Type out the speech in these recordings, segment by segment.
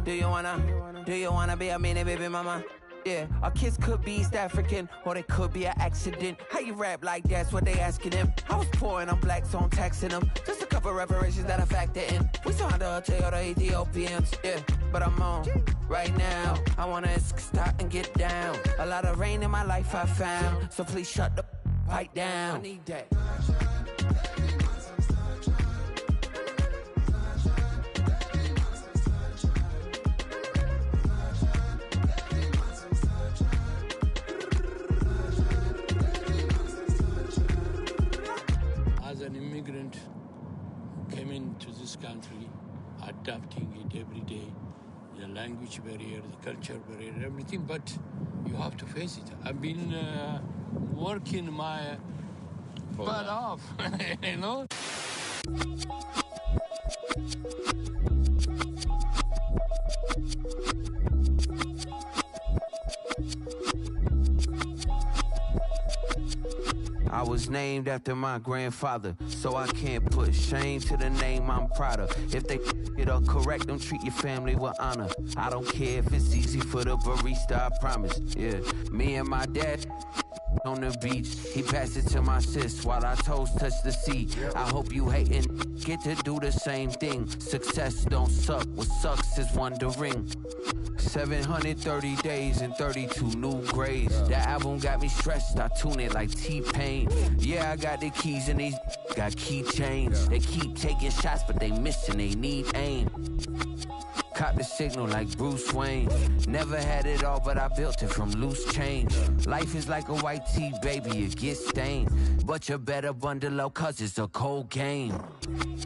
Do you wanna be a mini baby mama? Yeah, our kids could be East African, or they could be an accident. How you rap like that's what they asking him. I was poor and I'm black, so I'm taxing them. Just a couple reparations that I factor in. We still under a Toyota Ethiopians, yeah, but I'm on right now. I wanna stop and get down. A lot of rain in my life I found, so please shut the pipe down. I need that. As an immigrant, came into this country, adapting it every day, the language barrier, the culture barrier, everything, but you have to face it. I've been working my butt off, you know? I was named after my grandfather, so I can't put shame to the name I'm proud of. If they it up correct, don't treat your family with honor. I don't care if it's easy for the barista, I promise. Yeah, me and my dad on the beach, he passed it to my sis while our toes touch the sea. I hope you hatin' get to do the same thing. Success don't suck, what sucks is wondering. 730 days and 32 new grades. That album got me stressed, I tune it like T-Pain. Yeah, I got the keys and these got keychains. They keep taking shots but they missing, they need aim. Cop the signal like Bruce Wayne. Never had it all but I built it from loose change. Life is like a white tee, baby, it gets stained. But you better bundle up cause it's a cold game. It's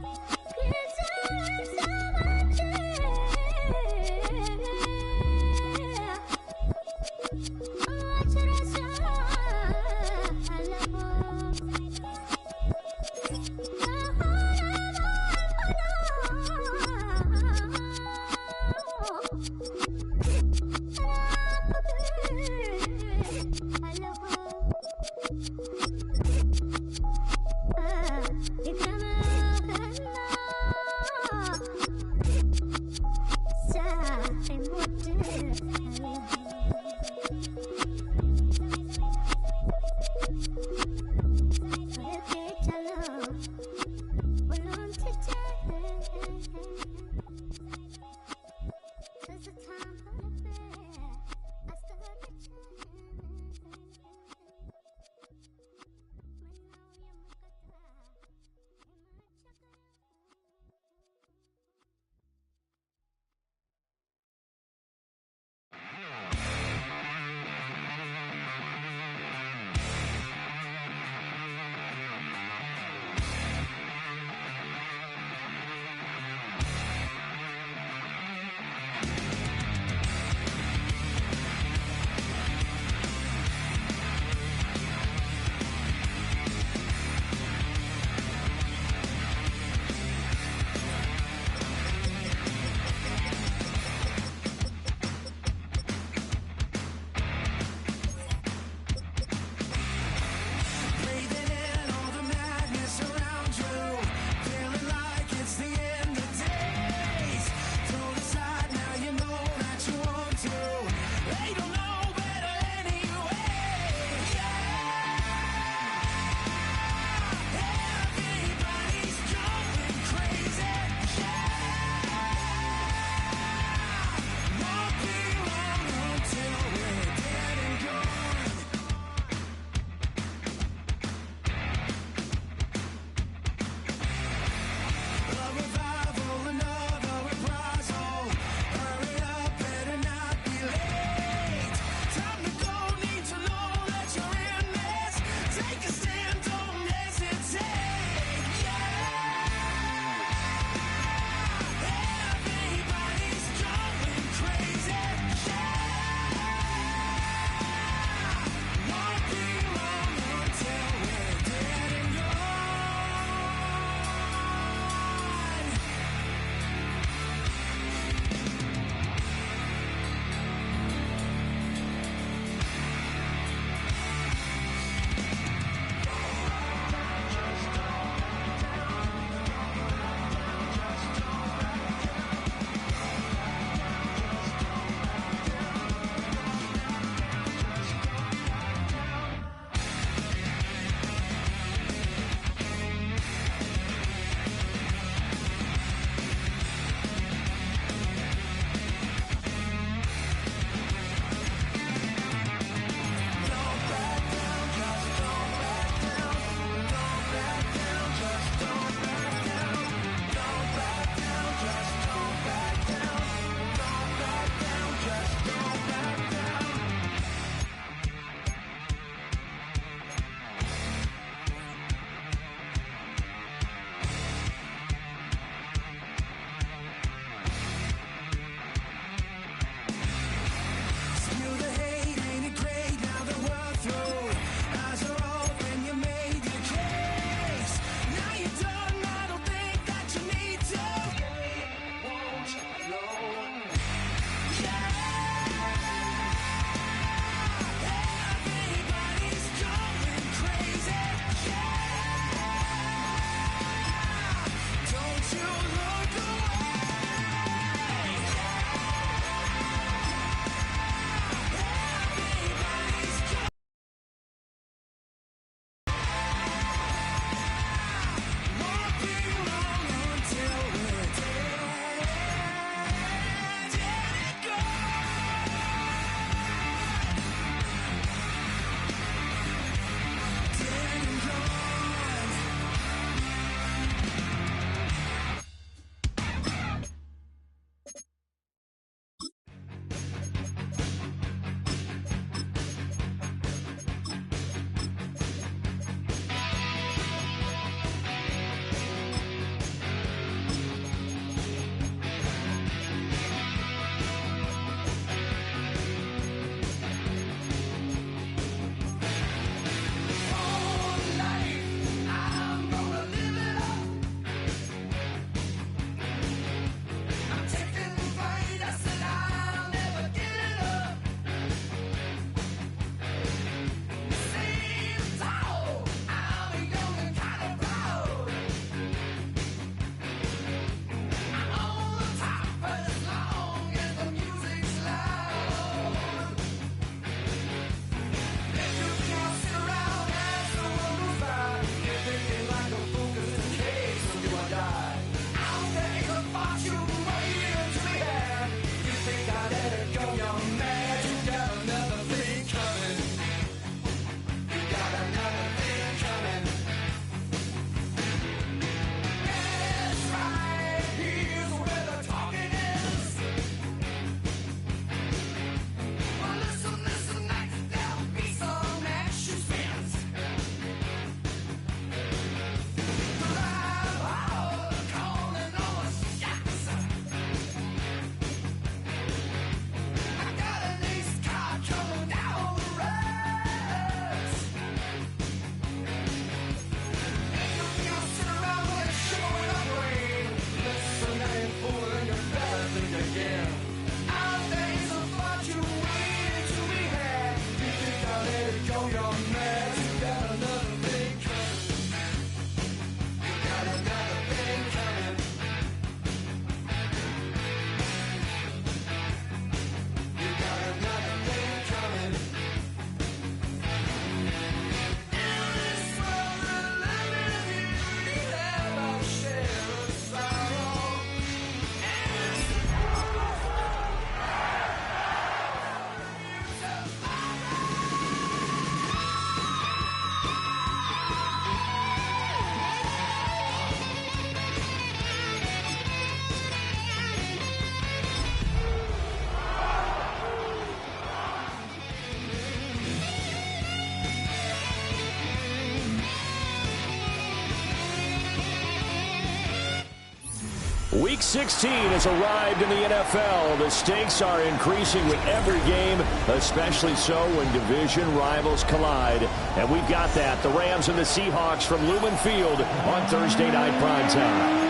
Week 16 has arrived in the NFL. The stakes are increasing with every game, especially so when division rivals collide. And we've got that. The Rams and the Seahawks from Lumen Field on Thursday Night Primetime.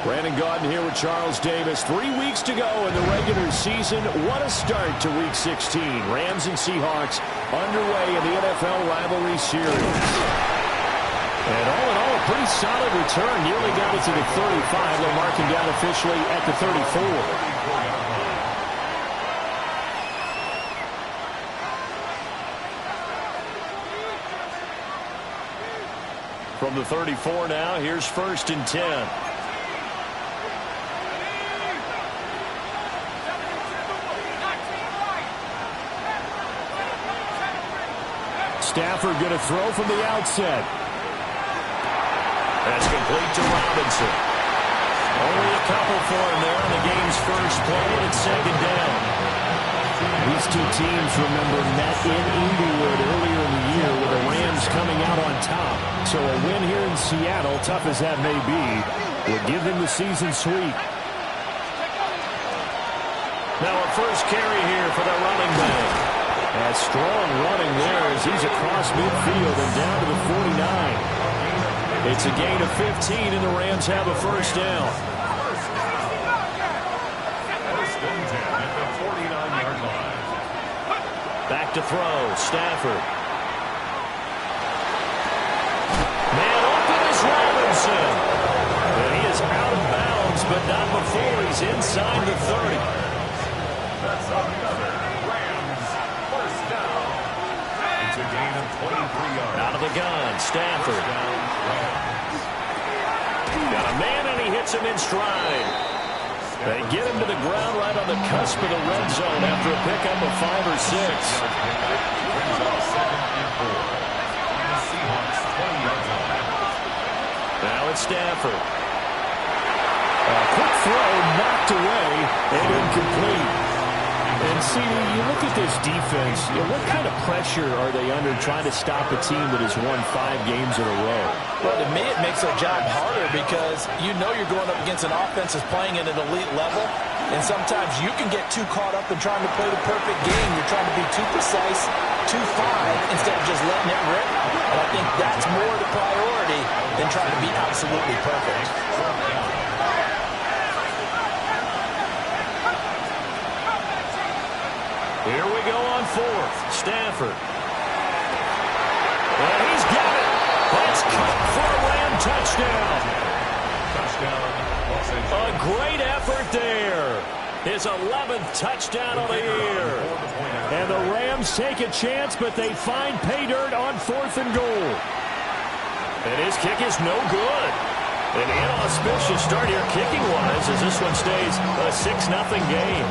Brandon Gaudin here with Charles Davis. 3 weeks to go in the regular season. What a start to Week 16. Rams and Seahawks underway in the NFL rivalry series. And all in all, a pretty solid return. Nearly got it to the 35. They're marking down officially at the 34. From the 34 now, here's 1st and 10. Stafford going to throw from the outset. That's complete to Robinson. Only a couple for him there on the game's first play, and it's 2nd down. These two teams, remember, met in Inglewood earlier in the year with the Rams coming out on top. So a win here in Seattle, tough as that may be, would give them the season sweep. Now a first carry here for the running back. A strong running there as he's across midfield and down to the 49. It's a gain of 15, and the Rams have a first down. Back to throw, Stafford. Man open is Robinson. And he is out of bounds, but not before he's inside the 30. That's another Rams first down. It's a gain of 23 yards. Out of the gun, Stafford. Got a man, and he hits him in stride. They get him to the ground right on the cusp of the red zone after a pickup of 5 or 6. Now it's Stafford. A quick throw knocked away and incomplete. And see, when you look at this defense, what kind of pressure are they under trying to stop a team that has won 5 games in a row? Well, to me, it makes their job harder because you know you're going up against an offense that's playing at an elite level, and sometimes you can get too caught up in trying to play the perfect game. You're trying to be too precise, too fine, instead of just letting it rip. And I think that's more the priority than trying to be absolutely perfect. Here we go on 4th. Stafford. And he's got it. That's caught for a Ram touchdown. A great effort there. His 11th touchdown of the year. And the Rams take a chance, but they find pay dirt on 4th and goal. And his kick is no good. An inauspicious start here kicking-wise as this one stays a 6-0 game.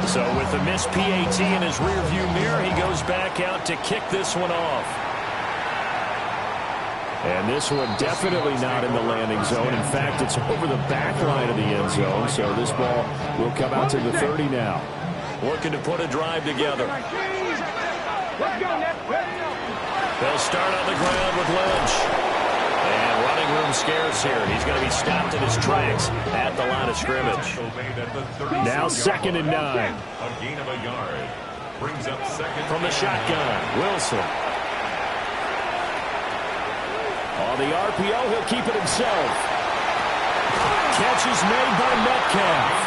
So with the missed PAT in his rearview mirror, he goes back out to kick this one off. And this one definitely not in the landing zone. In fact, it's over the back line of the end zone. So this ball will come out to the 30 now. Looking to put a drive together. They'll start on the ground with Lynch. And running room scarce here. He's going to be stopped in his tracks at the line of scrimmage. Now 2nd and 9. A gain of a yard. Brings up 2nd. From the shotgun, Wilson. On the RPO, he'll keep it himself. Catch is made by Metcalf.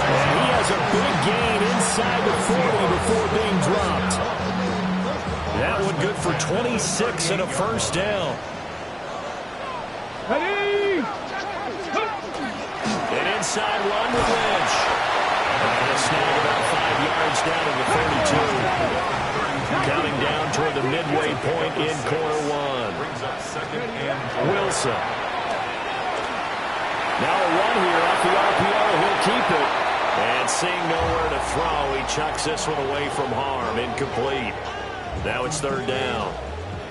And he has a big gain inside the 40 before being dropped. That one good for 26 and a first down. An inside run with Lynch. And a snag about 5 yards down to the 32. Counting down toward the midway point in quarter 1. up second and Wilson. Now a run here off the RPO. He'll keep it. And seeing nowhere to throw, he chucks this one away from harm. Incomplete. Now it's third down.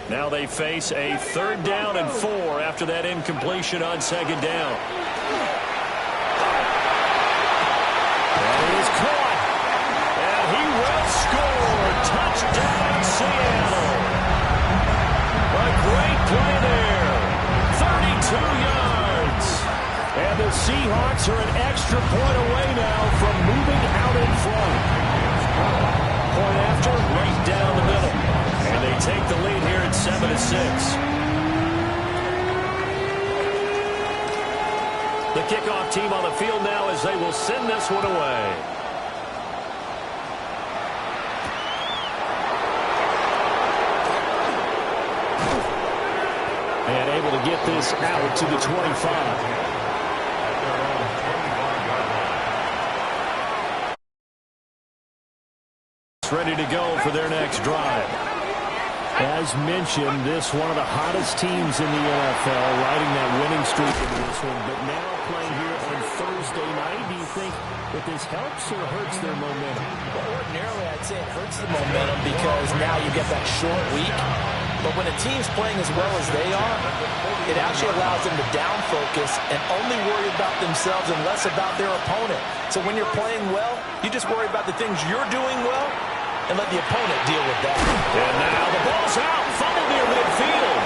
Now they face a 3rd down and 4 after that incompletion on 2nd down. And he is caught. And he will score. Touchdown, Seattle. A great play there. 32 yards. And the Seahawks are an extra point away now from moving out in front. Point after, right down the middle. And they take the lead here at 7-6. The kickoff team on the field now as they will send this one away. And able to get this out to the 25. Ready to go for their next drive. As mentioned, this one of the hottest teams in the NFL, riding that winning streak in this one, but now playing here on Thursday night. Do you think that this helps or hurts their momentum? Well, ordinarily, I'd say it hurts the momentum because now you get that short week. But when a team's playing as well as they are, it actually allows them to down focus and only worry about themselves and less about their opponent. So when you're playing well, you just worry about the things you're doing well and let the opponent deal with that. And now the ball's out. Fumble near midfield.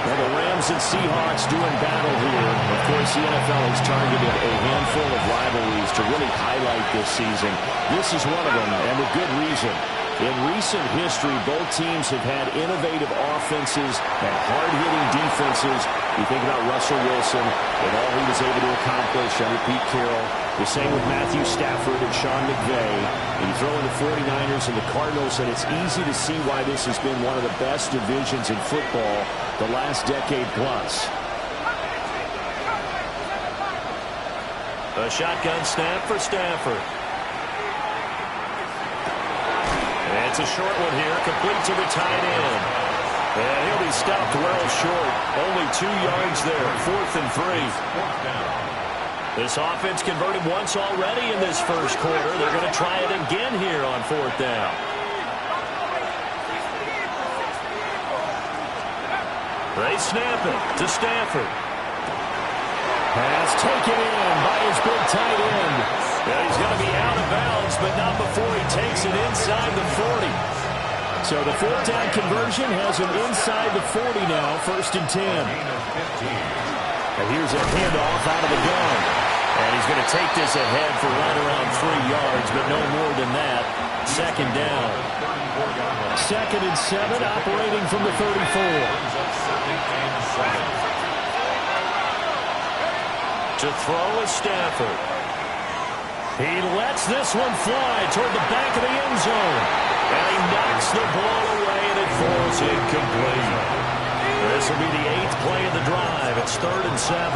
Well, the Rams and Seahawks doing battle here. Of course, the NFL has targeted a handful of rivalries to really highlight this season. This is one of them, and with good reason. In recent history, both teams have had innovative offenses and hard-hitting defenses. You think about Russell Wilson and all he was able to accomplish under Pete Carroll. The same with Matthew Stafford and Sean McVay. And you throw in the 49ers and the Cardinals, and it's easy to see why this has been one of the best divisions in football the last decade plus. A shotgun snap for Stafford. And it's a short one here, complete to the tight end. And he'll be stopped well short. Only 2 yards there, 4th and 3. This offense converted once already in this first quarter. They're going to try it again here on 4th down. They snap it to Stafford. Pass taken in by his big tight end. Yeah, he's going to be out of bounds, but not before he takes it inside the 40. So the 4th down conversion has him inside the 40 now, 1st and 10. And here's a handoff out of the gun. And he's going to take this ahead for right around 3 yards, but no more than that. 2nd down. 2nd and 7, operating from the 34. To throw is Stafford. He lets this one fly toward the back of the end zone. And he knocks the ball away, and it falls incomplete. This will be the 8th play of the drive. It's 3rd and 7.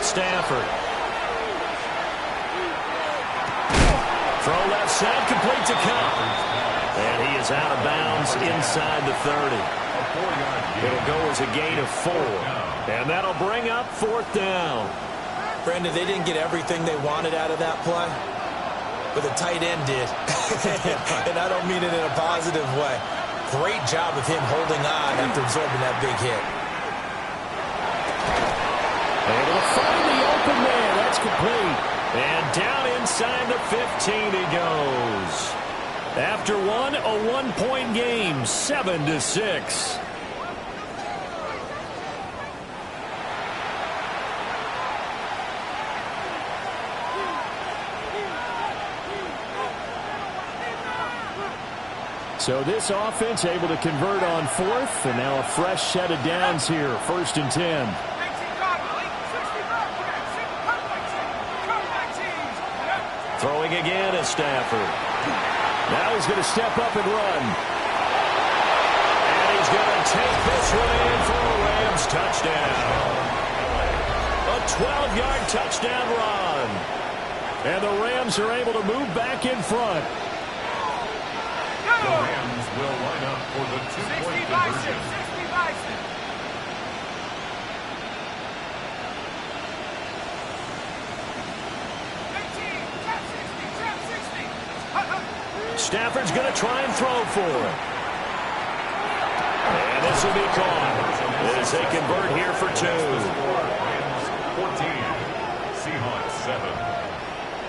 Stafford. Throw left side, complete to Cup. And he is out of bounds inside the 30. It'll go as a gain of 4. And that'll bring up 4th down. Brandon, they didn't get everything they wanted out of that play, but the tight end did. And I don't mean it in a positive way. Great job of him holding on after absorbing that big hit. Able to find the open man. That's complete. And down inside the 15 he goes. After one, a 1-point game, 7-6. So this offense able to convert on 4th, and now a fresh set of downs here, 1st and 10. Throwing again is Stafford. Now he's going to step up and run. And he's going to take this one in for a Rams touchdown. A 12-yard touchdown run. And the Rams are able to move back in front. The Rams will line up for the two-point conversion. 60 Bison. Stafford's going to try and throw for it. And this will be caught as they convert here for 2. 14, Seahawks 7.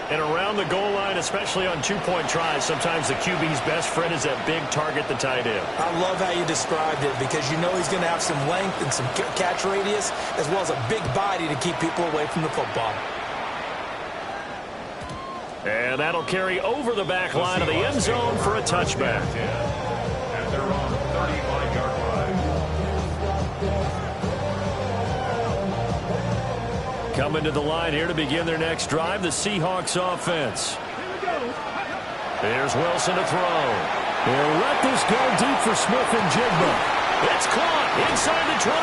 And around the goal line, especially on two-point tries, sometimes the QB's best friend is that big target, the tight end. I love how you described it because you know he's going to have some length and some catch radius as well as a big body to keep people away from the football. And that'll carry over the back line of the end zone for a touchback. At their own 35-yard line. Coming to the line here to begin their next drive, the Seahawks offense. There's Wilson to throw. They'll let this go deep for Smith and Jigba. It's caught inside the 25.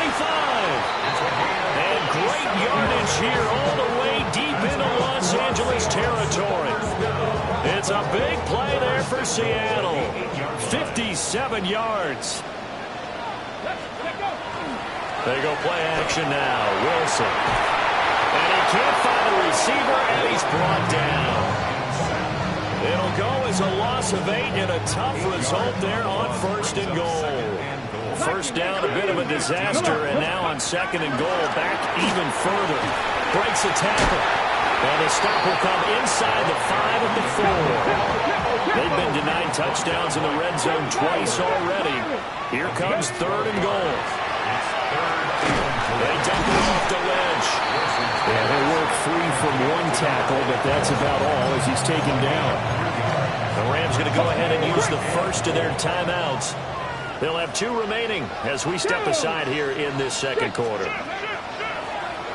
And great yardage here all the way deep into Los Angeles territory. It's a big play there for Seattle. 57 yards. They go play action now. Wilson. And he can't find a receiver, and he's brought down. It'll go as a loss of 8 and a tough result there on 1st and goal. First down, a bit of a disaster, and now on 2nd and goal, back even further. Breaks a tackle, and the stop will come inside the 5 at the 4. They've been denied touchdowns in the red zone twice already. Here comes 3rd and goal. They dump it off the ledge. Yeah, they work free from one tackle, but that's about all as he's taken down. The Rams going to go ahead and use the first of their timeouts. They'll have 2 remaining as we step aside here in this 2nd quarter.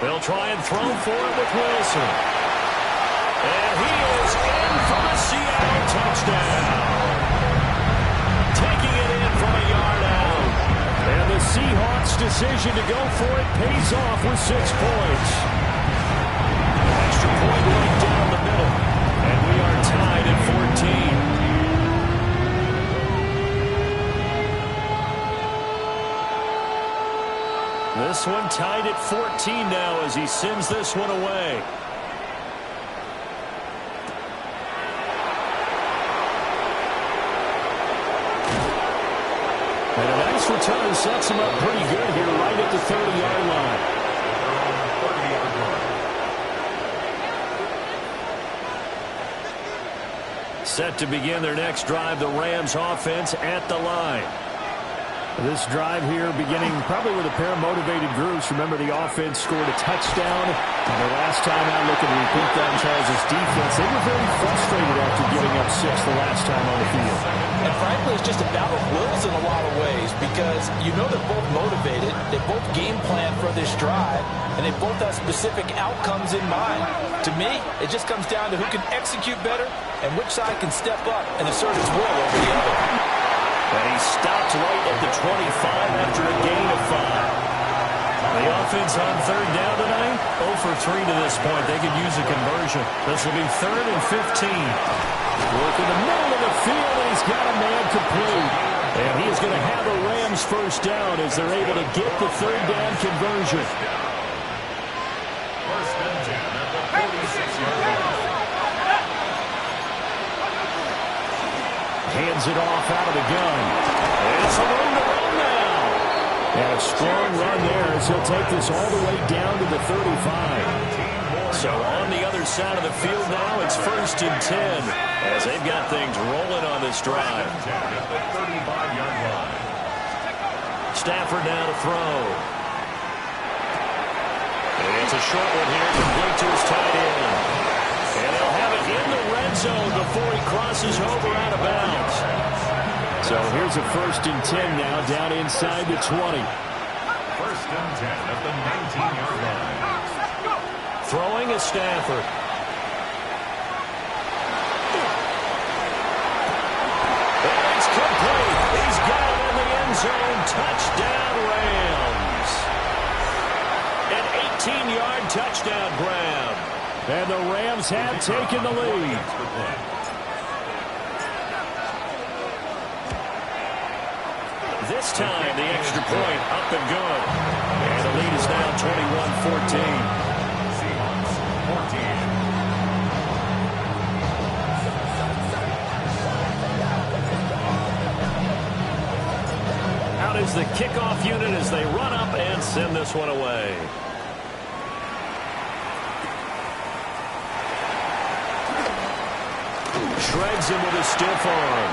They'll try and throw for it with Wilson. And he is in for the Seattle touchdown. Taking it in from a yard out. And the Seahawks' decision to go for it pays off with 6 points. Extra point right down the middle. And we are tied at 14. This one tied at 14 now as he sends this one away. And a nice return sets him up pretty good here right at the 30-yard line. Set to begin their next drive, the Rams offense at the line. This drive here beginning probably with a pair of motivated groups. Remember, the offense scored a touchdown. And the last time out, looking to repeat that in Charles' defense, they were very frustrated after giving up 6 the last time on the field. And frankly, it's just a battle of wills in a lot of ways because you know they're both motivated. They both game plan for this drive, and they both have specific outcomes in mind. To me, it just comes down to who can execute better and which side can step up and assert its will over the other. And he stopped right at the 25 after a gain of 5. The offense on 3rd down tonight, 0 for 3 to this point. They could use a conversion. This will be 3rd and 15. Work in the middle of the field, and he's got a man complete. And he is going to have the Rams first down as they're able to get the 3rd down conversion. First and 10 at the 46-yard line. Hands it off out of the gun. It's a room to run now. And a strong run there as he'll take this all the way down to the 35. So on the other side of the field now, it's 1st and 10 as they've got things rolling on this drive. At the 35-yard line. Stafford now to throw. And it's a short one here, complete to his tight end. And he'll have it in the red zone before he crosses over out of bounds. So here's a 1st and 10 now down inside the 20. 1st and 10 at the 19-yard line. Throwing is Stafford. And it's complete. He's got it in the end zone. Touchdown, Rams. An 18-yard touchdown grab. And the Rams have taken the lead. this time, the extra point up and good. And the lead is now 21-14. Seahawks 14. Out is the kickoff unit as they run up and send this one away. Shreds him with a stiff arm.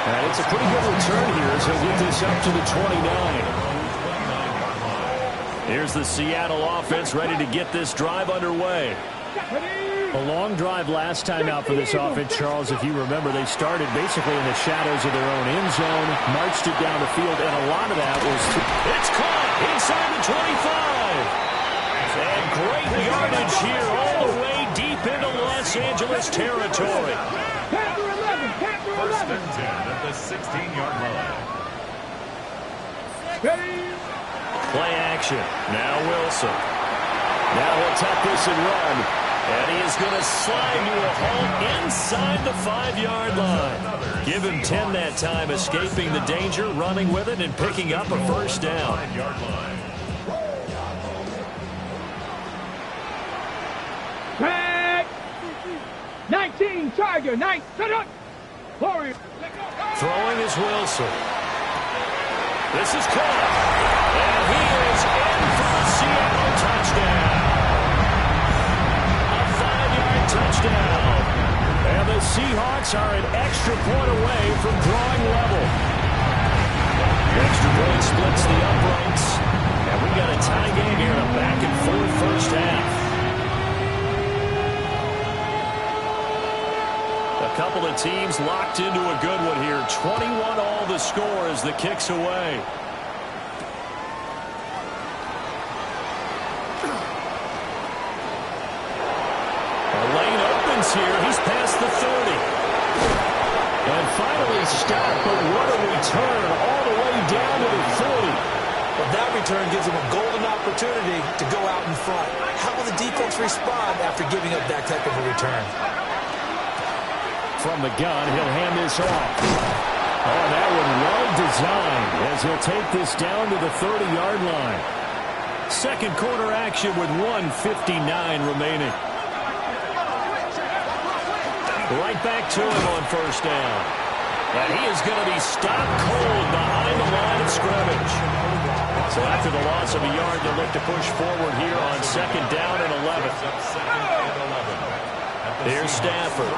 And it's a pretty good return here as he'll get this up to the 29. Here's the Seattle offense ready to get this drive underway. A long drive last time out for this offense, Charles. If you remember, they started basically in the shadows of their own end zone, marched it down the field, and a lot of that was... It's caught inside the 25. And great yardage here all the way deep into Los Angeles territory. First and 10 at the 16-yard line. Play action. Now Wilson. Now he'll tuck this and run. And he is going to slide to a halt inside the 5-yard line. Give him 10 that time, escaping the danger, running with it, and picking up a first down. 5-yard line. Back. 19, Tiger, 9, set up. Warrior. Throwing is Wilson. This is caught. And he is in for the Seattle touchdown. A 5-yard touchdown. And the Seahawks are an extra point away from drawing level. The extra point splits the uprights. And we got a tie game here in a back-and-forth first half. A couple of teams locked into a good one here. 21 all the score as the kick's away. A lane opens here. He's past the 30. And finally stopped, but what a return all the way down to the 30. Well, that return gives him a golden opportunity to go out in front. How will the defense respond after giving up that type of a return? From the gun, he'll hand this off. Oh, that one well designed as he'll take this down to the 30-yard line. Second quarter action with 1:59 remaining. Right back to him on first down. And he is going to be stopped cold behind the line of scrimmage. So after the loss of a yard, they'll look to push forward here on second down and 11. Here's Stafford.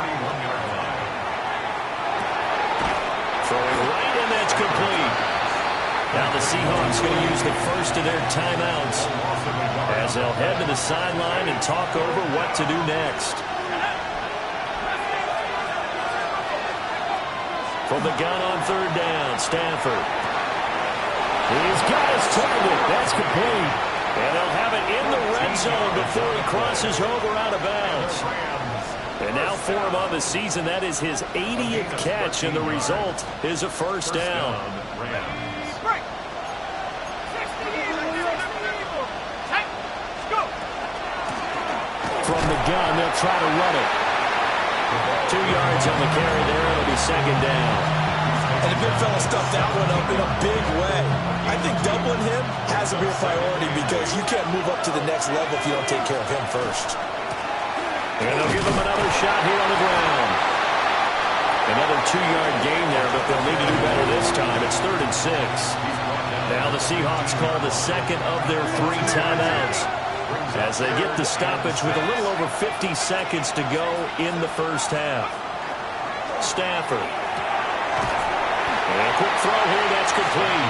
Throwing right, and that's complete. Now the Seahawks going to use the first of their timeouts as they'll head to the sideline and talk over what to do next. From the gun on third down, Stafford. He's got his target. That's complete. And they'll have it in the red zone before he crosses over out of bounds. And now for him on the season, that is his 80th catch, and the result is a first down. From the gun, they'll try to run it. 2 yards on the carry there. It'll be second down. And the big fella stuffed that one up in a big way. I think doubling him has to be a priority because you can't move up to the next level if you don't take care of him first. And they'll give him another shot here on the ground. Another 2-yard gain there, but they'll need to do better this time. It's 3rd and 6. Now the Seahawks call the second of their 3 timeouts as they get the stoppage with a little over 50 seconds to go in the first half. Stafford. And a quick throw here, that's complete.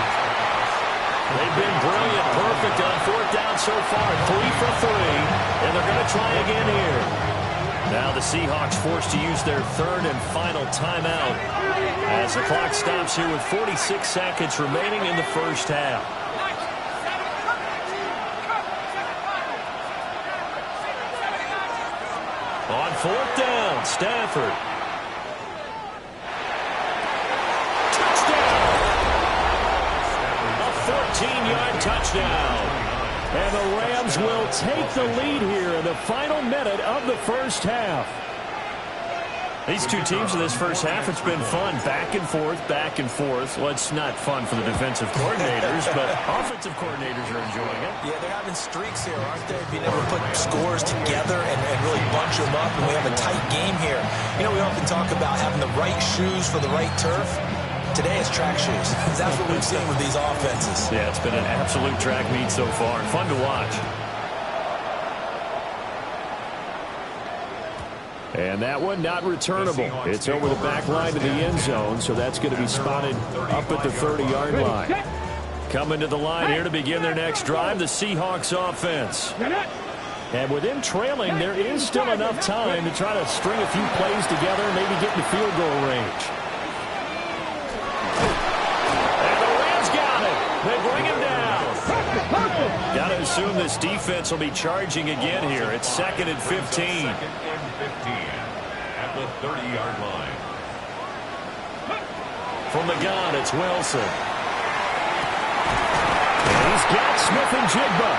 They've been brilliant, perfect on 4th down so far. 3 for 3, and they're going to try again here. Now the Seahawks forced to use their 3rd and final timeout as the clock stops here with 46 seconds remaining in the first half. On 4th down, Stafford. Touchdown! A 14-yard touchdown. And the Rams will take the lead here in the final minute of the first half. These two teams in this first half, it's been fun. Back and forth, back and forth. Well, it's not fun for the defensive coordinators, but offensive coordinators are enjoying it. Yeah, they're having streaks here, aren't they? Being able to put scores together and really bunch them up, and we have a tight game here. You know, we often talk about having the right shoes for the right turf. Today it's track shoes. That's what we've seen with these offenses. Yeah, it's been an absolute track meet so far. Fun to watch. And that one not returnable. It's over the back line to the end zone, so that's going to be spotted up at the 30-yard line. Coming to the line here to begin their next drive, the Seahawks offense. And with them trailing, there is still enough time to try to string a few plays together and maybe get in the field goal range. And the Rams got it. They bring him down. Got to assume this defense will be charging again here. It's 2nd and 15. At the 30-yard line. From the gun, it's Wilson. And he's got Smith-Njigba.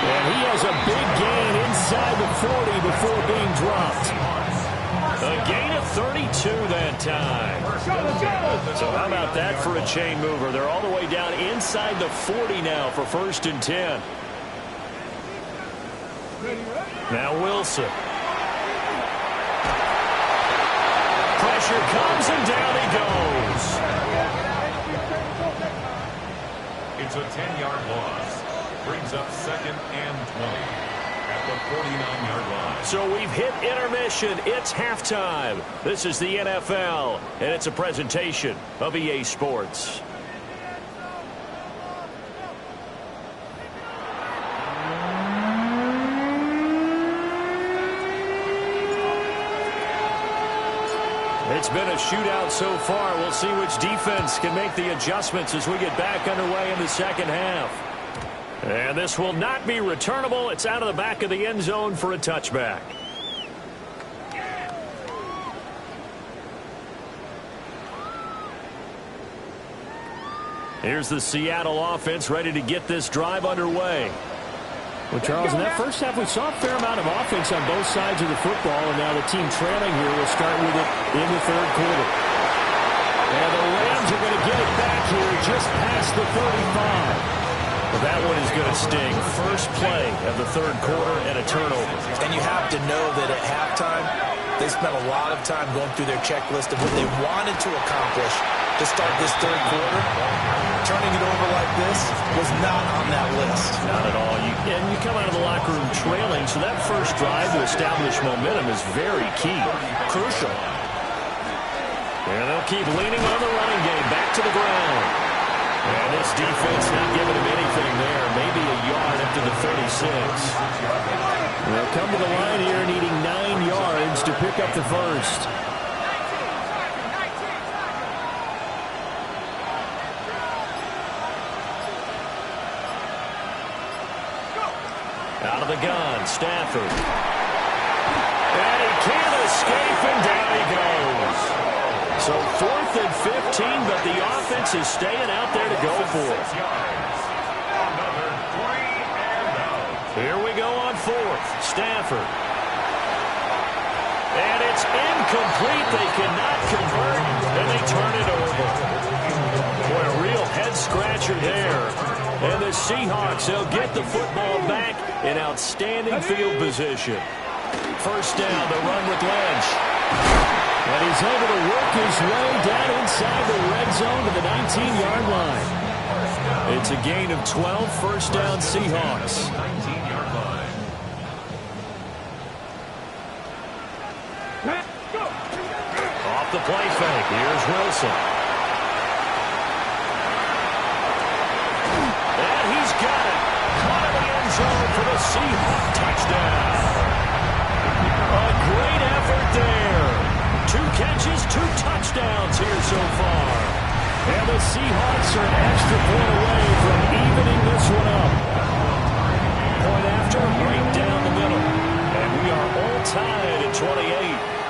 And he has a big gain inside the 40 before being dropped. A gain of 32 that time. So how about that for a chain mover? They're all the way down inside the 40 now for 1st and 10. Now Wilson. Pressure comes and down he goes. It's a 10-yard loss. Brings up 2nd and 20 at the 49-yard line. So we've hit intermission. It's halftime. This is the NFL, and it's a presentation of EA Sports. It's been a shootout so far. We'll see which defense can make the adjustments as we get back underway in the second half. And this will not be returnable. It's out of the back of the end zone for a touchback. Here's the Seattle offense ready to get this drive underway. Well, Charles, in that first half, we saw a fair amount of offense on both sides of the football, and now the team trailing here will start with it in the third quarter. And the Rams are going to get it back here just past the 35. Well, that one is going to sting. First play of the third quarter and a turnover. And you have to know that at halftime, they spent a lot of time going through their checklist of what they wanted to accomplish to start this third quarter. Turning it over like this was not on that list. Not at all. And you come out of the locker room trailing, so that first drive to establish momentum is very key. Crucial. And they'll keep leaning on the running game. Back to the ground. And this defense not giving him anything there. Maybe a yard up to the 36. They'll come to the line here needing 9 yards to pick up the first. Out of the gun, Stafford. And he can't escape, and down he goes. So 4th and 15, but the offense is staying out there to go for it. Here we go on 4th. Stafford. And it's incomplete. They cannot convert, and they turn it over. Boy, a real head-scratcher there. And the Seahawks, they'll get the football back in outstanding field position. First down, the run with Lynch. And he's able to work his way down inside the red zone to the 19-yard line. It's a gain of 12, first down Seahawks. 19-yard line. Off the play fake, here's Wilson. And he's got it. Caught in the end zone for the Seahawks touchdown. A great effort there. 2 catches, 2 touchdowns here so far. And the Seahawks are an extra point away from evening this one up. Point after, right down the middle. And we are all tied at 28.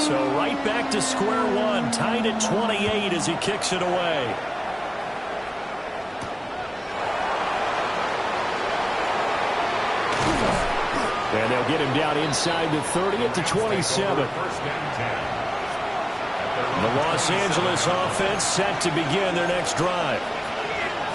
So right back to square one, tied at 28 as he kicks it away. And they'll get him down inside the 30 at the 27. The Los Angeles offense set to begin their next drive.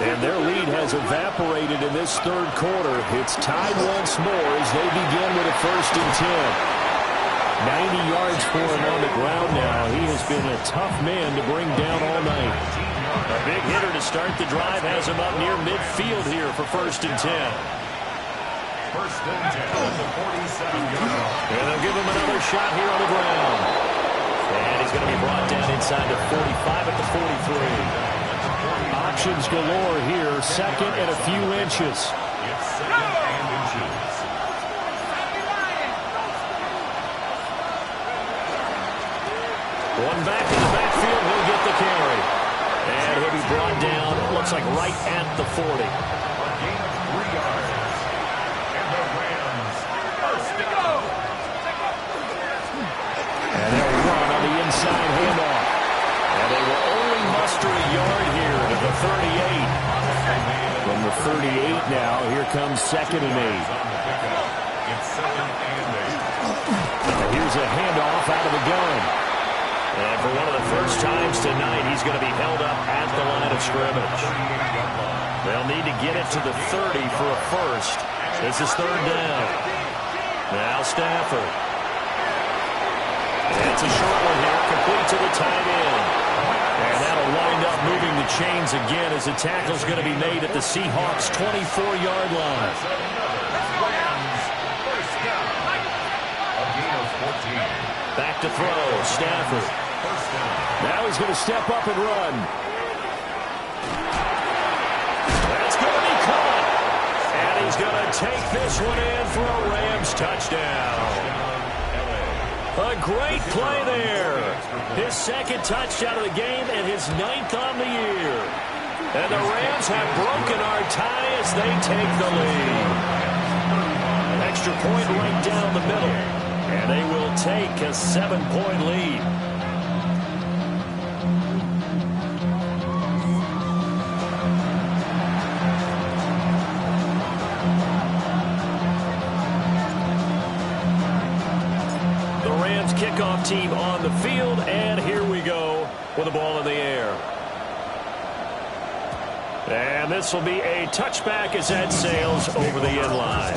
And their lead has evaporated in this third quarter. It's tied once more as they begin with a 1st and 10. 90 yards for him on the ground now. He has been a tough man to bring down all night. A big hitter to start the drive has him up near midfield here for 1st and 10. 1st and 10 at the 47-yard line. And they'll give him another shot here on the ground. And he's going to be brought down inside the 45 at the 43. Options galore here, 2nd and a few inches. It's 2nd and inches. One back in the backfield, he'll get the carry. And he'll be brought down, looks like right at the 40. A gain of 3 yards. And the Rams 1st down. And they'll run on the inside handoff. And they will only muster a yard here to the 38. From the 38 now, here comes 2nd and 8. It's 2nd and 8. And here's a handoff out of the gun. And for one of the first times tonight, he's going to be held up at the line of scrimmage. They'll need to get it to the 30 for a first. This is 3rd down. Now Stafford. And it's a short one here, complete to the tight end. And that'll wind up moving the chains again as the tackle's going to be made at the Seahawks' 24-yard line. A gain of 14. Back to throw, Stafford. Now he's going to step up and run. That's going to be caught. And he's going to take this one in for a Rams touchdown. A great play there. His 2nd touchdown of the game and his 9th on the year. And the Rams have broken our tie as they take the lead. An extra point right down the middle. And they will take a 7-point lead. Kickoff team on the field, and here we go with the ball in the air. And this will be a touchback as that sails over the end line.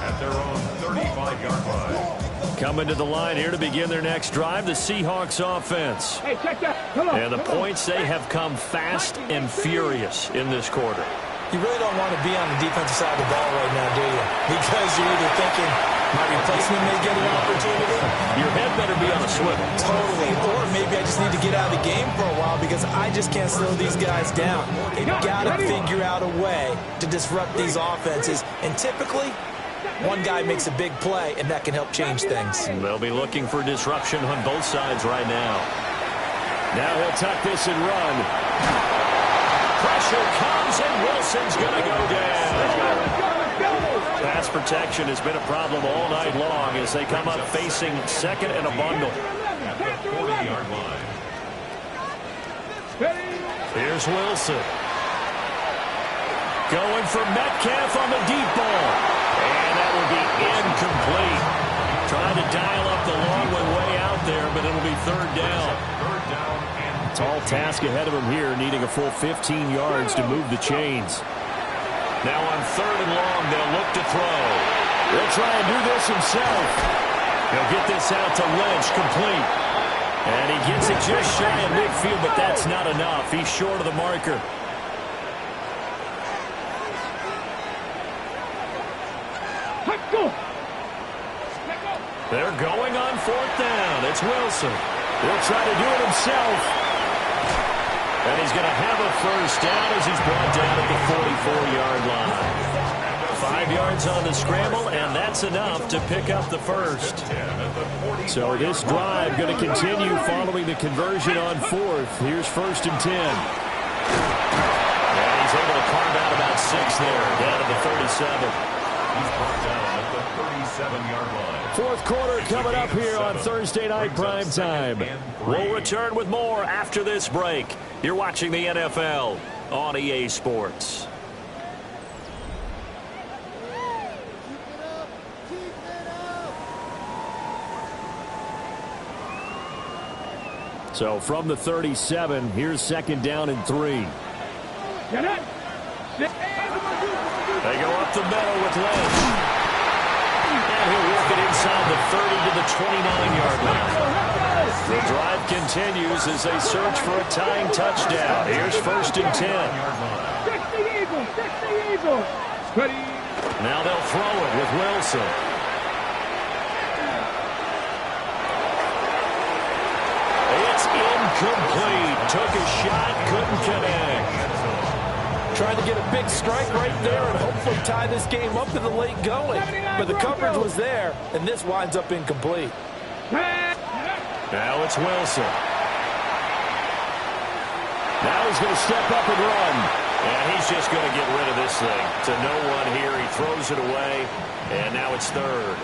At their own 35-yard line. Coming to the line here to begin their next drive, the Seahawks offense. Hey, check that. Come on, and the points, they have come fast and furious in this quarter. You really don't want to be on the defensive side of the ball right now, do you? Because you're either thinking, my replacement may get an opportunity. Your head better be on a swivel. Totally. Or maybe I just need to get out of the game for a while because I just can't slow these guys down. They've got to figure out a way to disrupt these offenses. And typically, one guy makes a big play, and that can help change things. They'll be looking for disruption on both sides right now. Now he'll tuck this and run. Pressure comes, and Wilson's going to go down. Pass protection has been a problem all night long as they come up facing 2nd and a bundle. At the 40-yard line. Here's Wilson. Going for Metcalf on the deep ball. And that will be incomplete. Trying to dial up the long one way out there, but it'll be 3rd down. Tall task ahead of him here, needing a full 15 yards to move the chains. Now on 3rd and long, they'll look to throw. He'll try and do this himself. He'll get this out to Lynch, complete. And he gets it just shy of midfield, but that's not enough. He's short of the marker. They're going on 4th down. It's Wilson. He'll try to do it himself. And he's going to have a first down as he's brought down at the 44-yard line. 5 yards on the scramble, and that's enough to pick up the first. So this drive going to continue following the conversion on 4th. Here's 1st and 10. And he's able to carve out about 6 there, down to the 37. He's brought down at the 37-yard line. 4th quarter coming up here on Thursday Night Prime Time. We'll return with more after this break. You're watching the NFL on EA Sports. So from the 37, here's 2nd down and 3. Get it. They go up the middle with Lynch. And he'll work it inside the 30 to the 29-yard line. The drive continues as they search for a tying touchdown. Here's 1st and 10. 60 Eagles, 60 Eagles. Ready. Now they'll throw it with Wilson. It's incomplete. Took a shot, couldn't connect. Trying to get a big strike right there and hopefully tie this game up in the late going. But the coverage was there, and this winds up incomplete. Now it's Wilson. Now he's going to step up and run. And he's just going to get rid of this thing. To no one here. He throws it away. And now it's 3rd.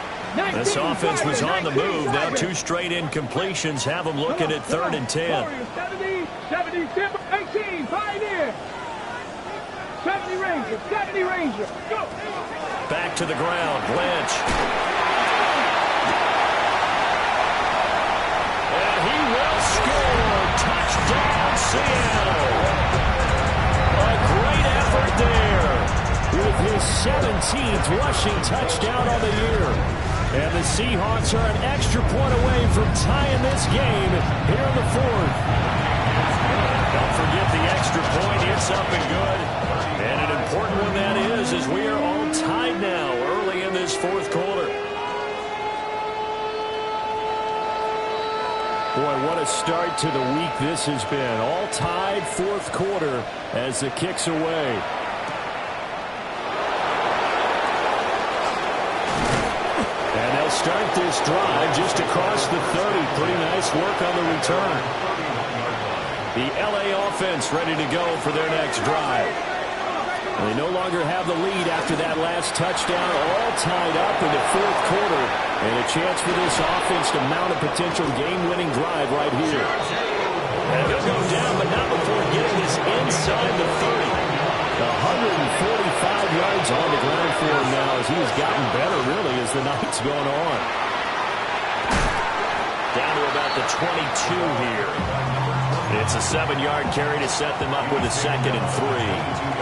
This offense was on the move. Now 2 straight incompletions have them looking at 3rd and 10. 70, 18, Pioneer. 70 Ranger, 70 Ranger. Go. Back to the ground. Lynch. And he will score. Touchdown, Seattle. A great effort there. With his 17th rushing touchdown on the year. And the Seahawks are an extra point away from tying this game here in the 4th. Don't forget the extra point. It's up and good. And an important one that is, as we are all tied now early in this 4th quarter. Boy, what a start to the week this has been. All tied 4th quarter as the kick's away. And they'll start this drive just across the 30. Pretty nice work on the return. The LA offense ready to go for their next drive. They no longer have the lead after that last touchdown, all tied up in the 4th quarter, and a chance for this offense to mount a potential game-winning drive right here. And he'll go down, but not before getting this inside the 30. 145 yards on the ground for him now as he has gotten better, really, as the night's gone on. Down to about the 22 here. It's a 7-yard carry to set them up with a 2nd and 3.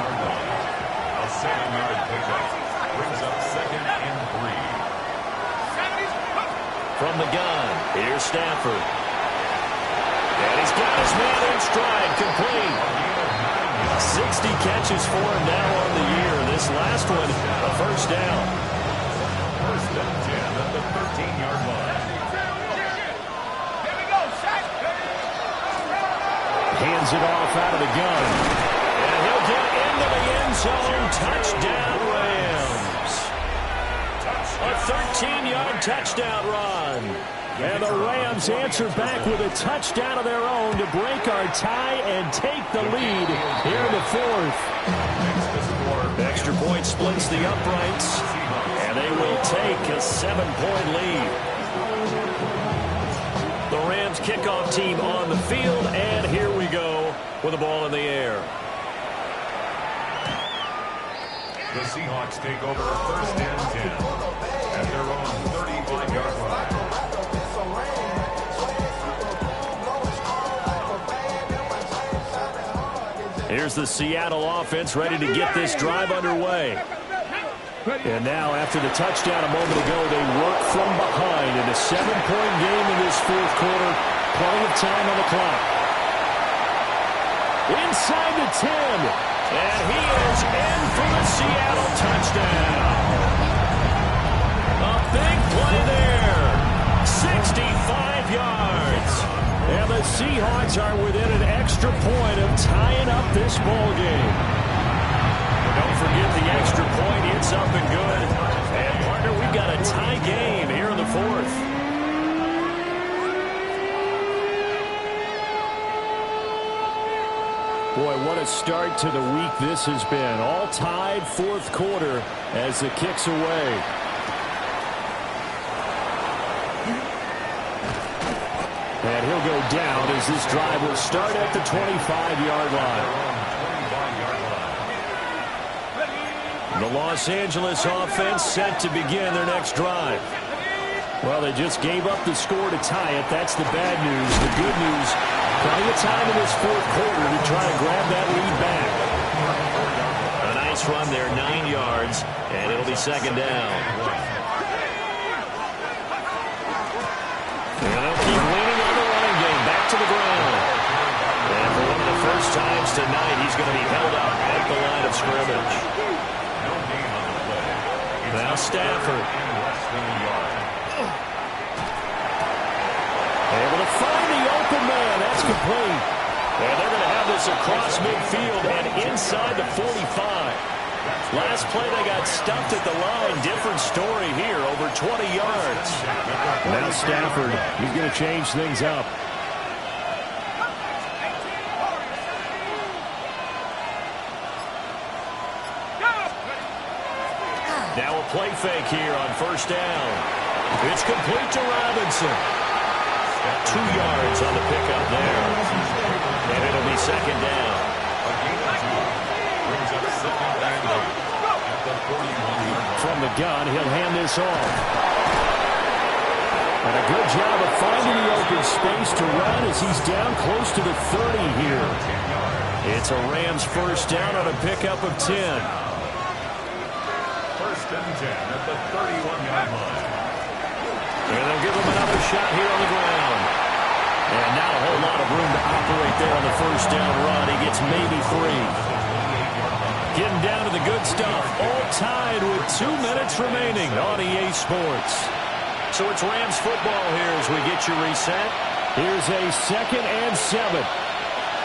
7-yard pickup brings up 2nd and 3. From the gun, here's Stafford. And he's got his man in stride, complete. 60 catches for him now on the year. This last one, a 1st down. 1st and 10 at the 13-yard line. Hands it off out of the gun. And he'll get into the end zone. Touchdown, Rams. A 13-yard touchdown run. And the Rams answer back with a touchdown of their own to break our tie and take the lead here in the 4th. Extra point splits the uprights. And they will take a 7-point lead. The Rams kickoff team on the field, and here we go with the ball in the air. The Seahawks take over 1st and 10 at their own 35-yard line. Here's the Seattle offense ready to get this drive underway. And now, after the touchdown a moment ago, they work from behind in a 7-point game in this 4th quarter. Plenty of time on the clock. Inside the 10. And he is in for the Seattle touchdown. A big play there. 65 yards. And the Seahawks are within an extra point of tying up this ball game. Don't forget the extra point. It's up and good. And, partner, we've got a tie game here in the 4th. Boy, what a start to the week this has been. All tied 4th quarter as the kick's away. And he'll go down as this drive will start at the 25-yard line. The Los Angeles offense set to begin their next drive. Well, they just gave up the score to tie it. That's the bad news. The good news, Plenty of time in this fourth quarter to try to grab that lead back. A nice run there, 9 yards, and it'll be second down. And they'll keep leaning on the running game, back to the ground. And for one of the first times tonight, he's going to be held up at the line of scrimmage. Now Stafford. Able to find the open man. That's complete. And they're going to have this across midfield and inside the 45. Last play they got stuffed at the line. Different story here, over 20 yards. Now Stafford, he's going to change things up. Now a play fake here on first down. It's complete to Robinson. 2 yards on the pickup there. And it'll be second down. From the gun, he'll hand this off. And a good job of finding the open space to run as he's down close to the 30 here. It's a Rams first down on a pickup of 10. First and 10 at the 31-yard line. And they'll give him another shot here on the ground. And not a whole lot of room to operate there on the first down run. He gets maybe 3. Getting down to the good stuff. All tied with 2 minutes remaining on EA Sports. So it's Rams football here as we get you reset. Here's a 2nd and 7.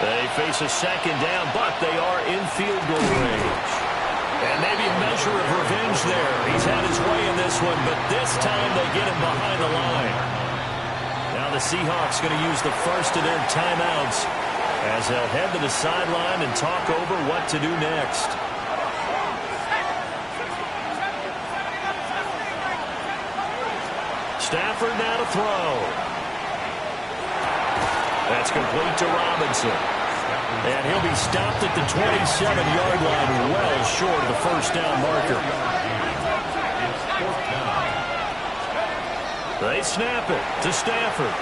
They face a second down, but they are in field goal range. And maybe a measure of revenge there. He's had his way in this one, but this time they get him behind the line. Now the Seahawks going to use the first of their timeouts as they'll head to the sideline and talk over what to do next. Stafford now to throw. That's complete to Robinson. And he'll be stopped at the 27-yard line, well short of the first down marker. They snap it to Stafford.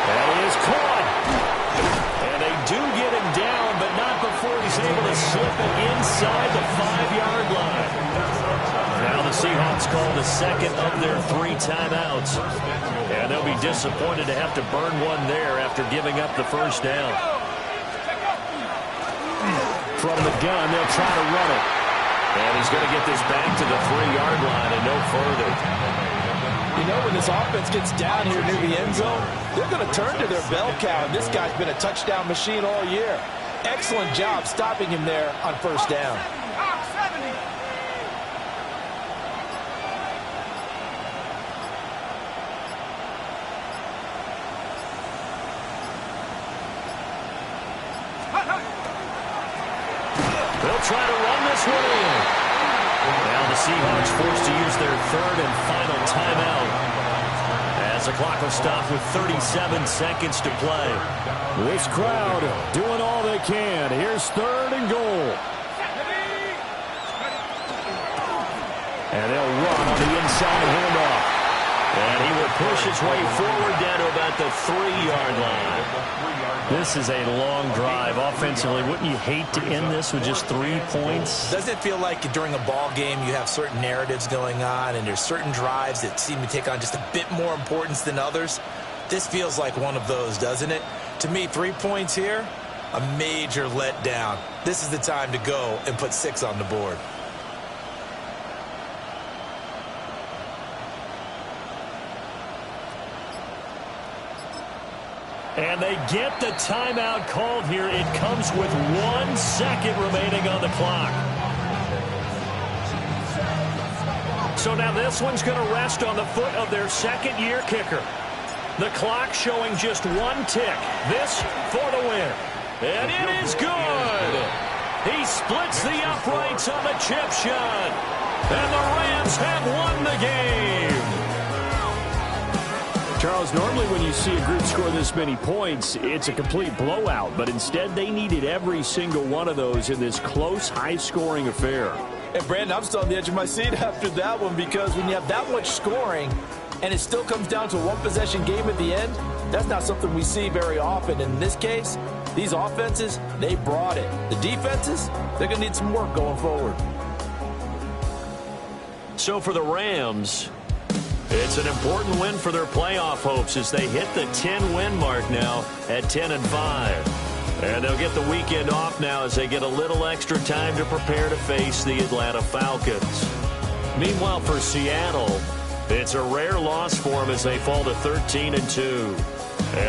That is caught. And they do get him down, but not before he's able to slip it inside the 5-yard line. Now the Seahawks call the second of their 3 timeouts. And they'll be disappointed to have to burn one there after giving up the first down. From the gun, they'll try to run it. And he's going to get this back to the 3-yard line and no further. You know, when this offense gets down here near the end zone, they're going to turn to their bell cow. And this guy's been a touchdown machine all year. Excellent job stopping him there on first down. They'll try to run this one in. Now the Seahawks forced to use their 3rd and final timeout as the clock will stop with 37 seconds to play. This crowd doing all they can. Here's 3rd and goal. And they'll run on the inside handoff. And he will push his way forward down to about the 3-yard line. This is a long drive offensively. Wouldn't you hate to end this with just 3 points? Doesn't it feel like during a ball game you have certain narratives going on and there's certain drives that seem to take on just a bit more importance than others? This feels like one of those, doesn't it? To me, 3 points here, a major letdown. This is the time to go and put 6 on the board. And they get the timeout called here. It comes with 1 second remaining on the clock. So now this one's going to rest on the foot of their second-year kicker. The clock showing just 1 tick. This for the win. And it is good. He splits the uprights on the chip shot. And the Rams have won the game. Charles, normally when you see a group score this many points, it's a complete blowout. But instead, they needed every single one of those in this close, high-scoring affair. And, Brandon, I'm still on the edge of my seat after that one because when you have that much scoring and it still comes down to a 1-possession game at the end, That's not something we see very often. In this case, these offenses, they brought it. The defenses, they're going to need some work going forward. So for the Rams, it's an important win for their playoff hopes as they hit the 10-win mark now at 10-5. And they'll get the weekend off now as they get a little extra time to prepare to face the Atlanta Falcons. Meanwhile, for Seattle, it's a rare loss for them as they fall to 13-2.